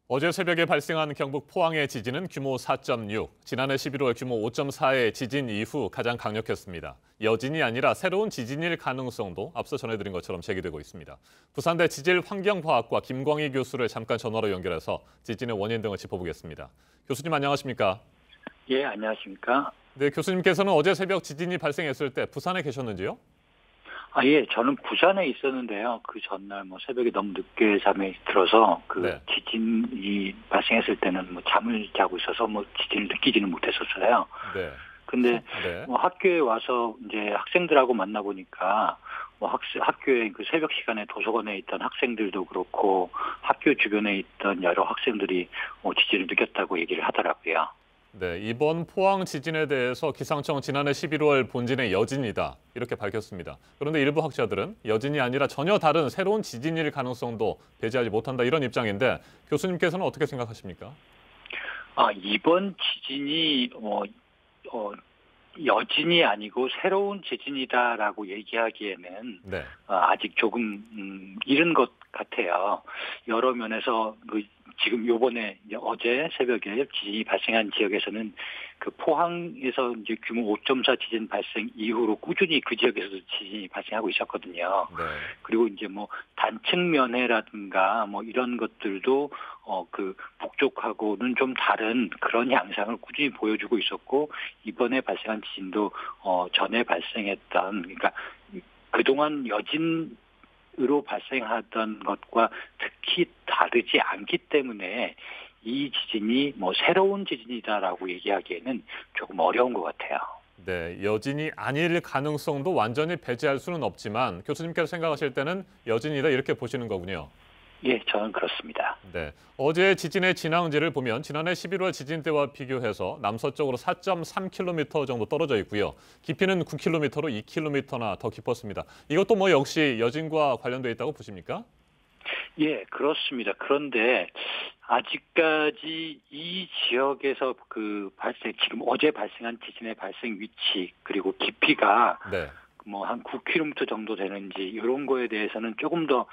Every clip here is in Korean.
어제 새벽에 발생한 경북 포항의 지진은 규모 4.6, 지난해 11월 규모 5.4의 지진 이후 가장 강력했습니다. 여진이 아니라 새로운 지진일 가능성도 앞서 전해드린 것처럼 제기되고 있습니다. 부산대 지질환경과학과 김광희 교수를 잠깐 전화로 연결해서 지진의 원인 등을 짚어보겠습니다. 교수님 안녕하십니까? 예, 안녕하십니까? 네, 교수님께서는 어제 새벽 지진이 발생했을 때 부산에 계셨는지요? 예, 저는 부산에 있었는데요. 그 전날 새벽에 너무 늦게 잠에 들어서 네. 지진이 발생했을 때는 잠을 자고 있어서 지진을 느끼지는 못했었어요. 네. 근데 네. 학교에 와서 이제 학생들하고 만나보니까 학교에 그 새벽 시간에 도서관에 있던 학생들도 그렇고 학교 주변에 있던 여러 학생들이 지진을 느꼈다고 얘기를 하더라고요. 네, 이번 포항 지진에 대해서 기상청 지난해 11월 본진의 여진이다 이렇게 밝혔습니다. 그런데 일부 학자들은 여진이 아니라 전혀 다른 새로운 지진일 가능성도 배제하지 못한다 이런 입장인데 교수님께서는 어떻게 생각하십니까? 이번 지진이 여진이 아니고 새로운 지진이다라고 얘기하기에는 네. 아직 조금 이른 것 같아요. 여러 면에서 지금 요번에 어제 새벽에 지진이 발생한 지역에서는 그 포항에서 이제 규모 5.4 지진 발생 이후로 꾸준히 그 지역에서도 지진이 발생하고 있었거든요. 네. 그리고 이제 단층 면해라든가 이런 것들도 그 북쪽하고는 좀 다른 그런 양상을 꾸준히 보여주고 있었고 이번에 발생한 지진도 전에 발생했던 그러니까 그동안 여진으로 발생하던 것과 특히 다르지 않기 때문에 이 지진이 새로운 지진이다라고 얘기하기에는 조금 어려운 것 같아요. 네, 여진이 아닐 가능성도 완전히 배제할 수는 없지만 교수님께서 생각하실 때는 여진이다 이렇게 보시는 거군요. 예, 저는 그렇습니다. 네, 어제 지진의 진앙지를 보면 지난해 11월 지진 때와 비교해서 남서쪽으로 4.3km 정도 떨어져 있고요. 깊이는 9km로 2km나 더 깊었습니다. 이것도 역시 여진과 관련돼 있다고 보십니까? 예, 그렇습니다. 그런데 아직까지 이 지역에서 지금 어제 발생한 지진의 발생 위치 그리고 깊이가 네. 한 9km 정도 되는지 이런 거에 대해서는 조금 더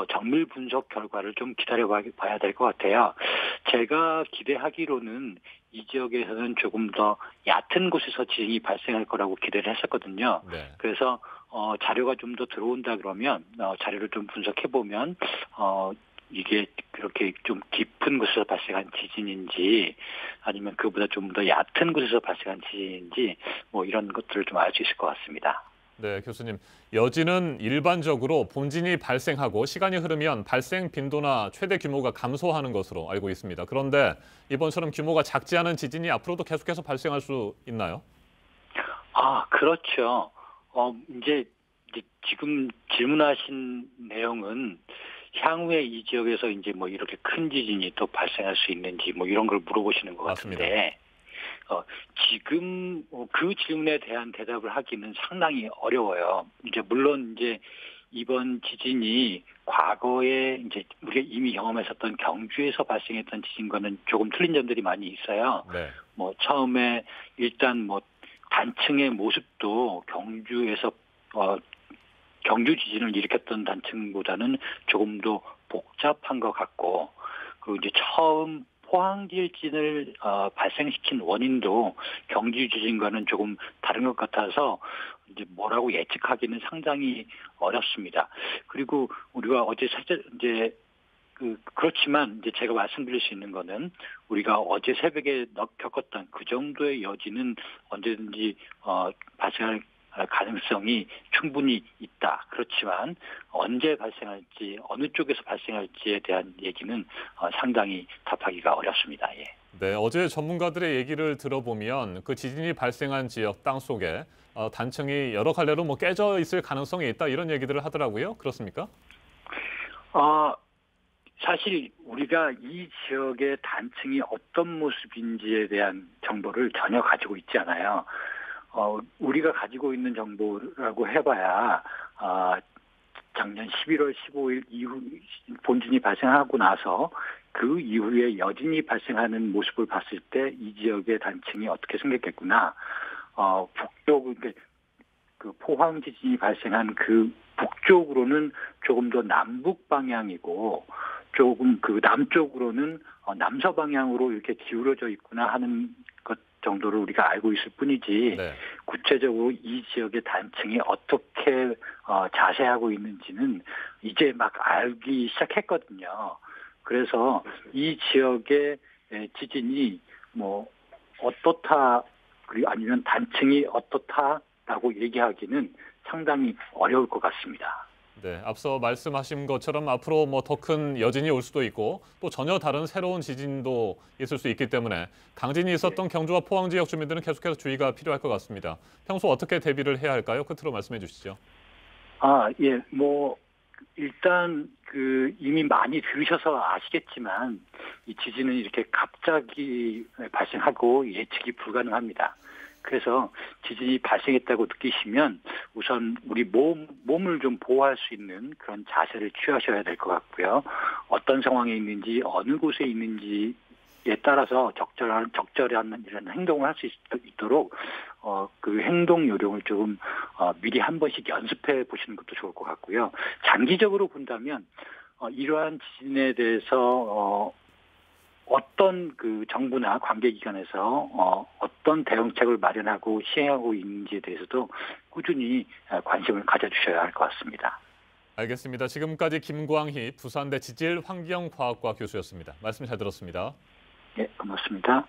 정밀 분석 결과를 좀 기다려 봐야 될 것 같아요. 제가 기대하기로는 이 지역에서는 조금 더 얕은 곳에서 지진이 발생할 거라고 기대를 했었거든요. 네. 그래서 자료가 좀 더 들어온다 그러면 자료를 좀 분석해 보면 이게 그렇게 좀 깊은 곳에서 발생한 지진인지 아니면 그보다 좀 더 얕은 곳에서 발생한 지진인지 이런 것들을 좀 알 수 있을 것 같습니다. 네, 교수님. 여진은 일반적으로 본진이 발생하고 시간이 흐르면 발생 빈도나 최대 규모가 감소하는 것으로 알고 있습니다. 그런데 이번처럼 규모가 작지 않은 지진이 앞으로도 계속해서 발생할 수 있나요? 그렇죠. 이제 지금 질문하신 내용은 향후에 이 지역에서 이제 이렇게 큰 지진이 또 발생할 수 있는지 이런 걸 물어보시는 것 맞습니다. 같은데, 지금 그 질문에 대한 대답을 하기는 상당히 어려워요. 물론 이번 지진이 과거에 우리가 이미 경험했었던 경주에서 발생했던 지진과는 조금 틀린 점들이 많이 있어요. 네. 처음에 일단 단층의 모습도 경주에서 경주 지진을 일으켰던 단층보다는 조금 더 복잡한 것 같고, 그리고 처음 포항 지진을 발생시킨 원인도 경주 지진과는 조금 다른 것 같아서 뭐라고 예측하기는 상당히 어렵습니다. 그리고 우리가 어제 그렇지만 제가 말씀드릴 수 있는 거는 우리가 어제 새벽에 겪었던 그 정도의 여진은 언제든지 발생할 가능성이 충분히 있다. 그렇지만 언제 발생할지 어느 쪽에서 발생할지에 대한 얘기는 상당히 답하기가 어렵습니다. 예. 네, 어제 전문가들의 얘기를 들어보면 그 지진이 발생한 지역 땅 속에 단층이 여러 갈래로 깨져 있을 가능성이 있다 이런 얘기들을 하더라고요. 그렇습니까? 사실 우리가 이 지역의 단층이 어떤 모습인지에 대한 정보를 전혀 가지고 있지 않아요. 우리가 가지고 있는 정보라고 해봐야 작년 11월 15일 이후 본진이 발생하고 나서 그 이후에 여진이 발생하는 모습을 봤을 때 이 지역의 단층이 어떻게 생겼겠구나. 북쪽 그 포항 지진이 발생한 그 북쪽으로는 조금 더 남북 방향이고 조금 그 남쪽으로는 남서 방향으로 이렇게 기울어져 있구나 하는 것 정도로 우리가 알고 있을 뿐이지 네. 구체적으로 이 지역의 단층이 어떻게 자세하고 있는지는 이제 막 알기 시작했거든요. 그래서 이 지역의 지진이 뭐 어떻다 그리고 아니면 단층이 어떻다라고 얘기하기는 상당히 어려울 것 같습니다. 네, 앞서 말씀하신 것처럼 앞으로 뭐 더 큰 여진이 올 수도 있고 또 전혀 다른 새로운 지진도 있을 수 있기 때문에 강진이 있었던 경주와 포항 지역 주민들은 계속해서 주의가 필요할 것 같습니다. 평소 어떻게 대비를 해야 할까요? 끝으로 말씀해 주시죠. 예, 뭐 일단 그 이미 많이 들으셔서 아시겠지만 이 지진은 이렇게 갑자기 발생하고 예측이 불가능합니다. 그래서 지진이 발생했다고 느끼시면 우선 우리 몸을 좀 보호할 수 있는 그런 자세를 취하셔야 될 것 같고요. 어떤 상황에 있는지 어느 곳에 있는지에 따라서 적절한 이런 행동을 할 수 있도록 그 행동 요령을 조금 미리 한 번씩 연습해 보시는 것도 좋을 것 같고요. 장기적으로 본다면 이러한 지진에 대해서 어떤 그 정부나 관계기관에서 어떤 대응책을 마련하고 시행하고 있는지에 대해서도 꾸준히 관심을 가져주셔야 할 것 같습니다. 알겠습니다. 지금까지 김광희 부산대 지질환경과학과 교수였습니다. 말씀 잘 들었습니다. 네, 고맙습니다.